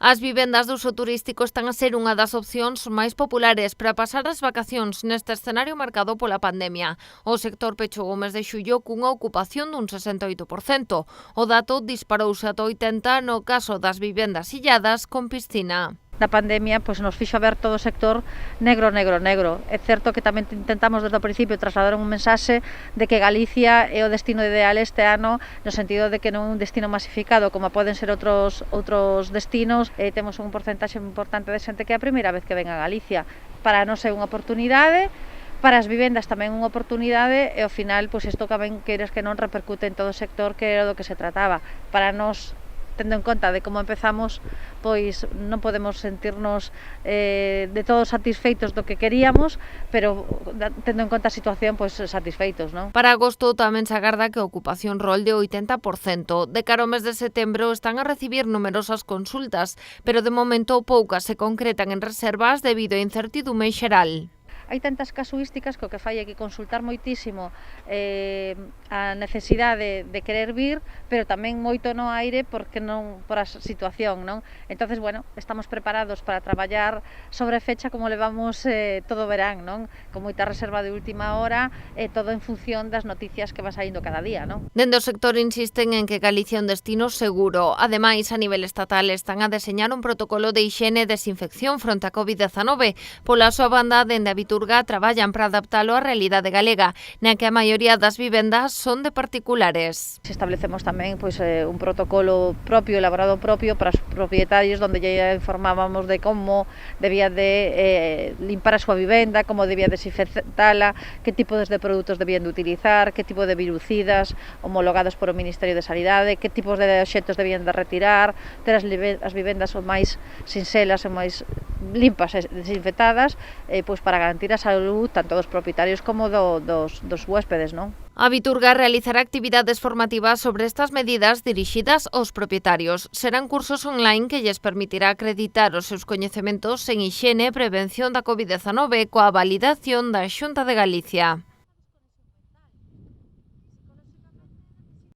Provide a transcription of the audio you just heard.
As vivendas de uso turístico están a ser unha das opcións máis populares para pasar as vacacións neste escenario marcado pola pandemia. O sector pechou o mes de xullo cunha ocupación dun 68%. O dato disparouse ata 80% no caso das vivendas illadas con piscina. Da pandemia nos fixo ver todo o sector negro. É certo que tamén intentamos desde o principio trasladar un mensaxe de que Galicia é o destino ideal este ano, no sentido de que non é un destino masificado como poden ser outros destinos. Temos un porcentaxe importante de xente que é a primeira vez que ven a Galicia. Para nós é unha oportunidade, para as vivendas tamén unha oportunidade e ao final isto tamén queres que non repercute en todo o sector, que era do que se trataba. Para nós, tendo en conta de como empezamos, non podemos sentirnos de todos satisfeitos do que queríamos, pero tendo en conta a situación, satisfeitos, non? Para agosto tamén se agarda que a ocupación rolde o 80%. De cara ao mes de setembro están a recibir numerosas consultas, pero de momento poucas se concretan en reservas debido á incertidume xeral. Hai tantas casuísticas que o que fai é que consultar moitísimo a necesidade de querer vir, pero tamén moito no aire porque non por a situación, non? Entonces, estamos preparados para traballar sobre fecha como levamos todo o verán, non? Con moita reserva de última hora e todo en función das noticias que van saindo cada día, non? Dende o sector insisten en que Galicia é un destino seguro. Ademais, a nivel estatal están a deseñar un protocolo de hixiene e desinfección fronte a COVID-19. Pola súa banda, dende a Viturga traballan para adaptalo á realidade galega, na que a maioría das vivendas son de particulares. Establecemos tamén un protocolo propio, elaborado propio para os propietarios, onde ya informábamos de como debía de limpar a súa vivenda, como debía desinfectala, que tipos de produtos debían de utilizar, que tipo de virucidas homologados por o Ministerio de Sanidade, que tipos de obxectos debían de retirar, ter as vivendas o máis sinxelas e máis limpas e desinfectadas, para garantir a saúde tanto dos propietarios como dos huéspedes, non? A Viturga realizará actividades formativas sobre estas medidas dirixidas aos propietarios. Serán cursos online que lles permitirá acreditar os seus coñecementos en hixiene e prevención da COVID-19 coa validación da Xunta de Galicia.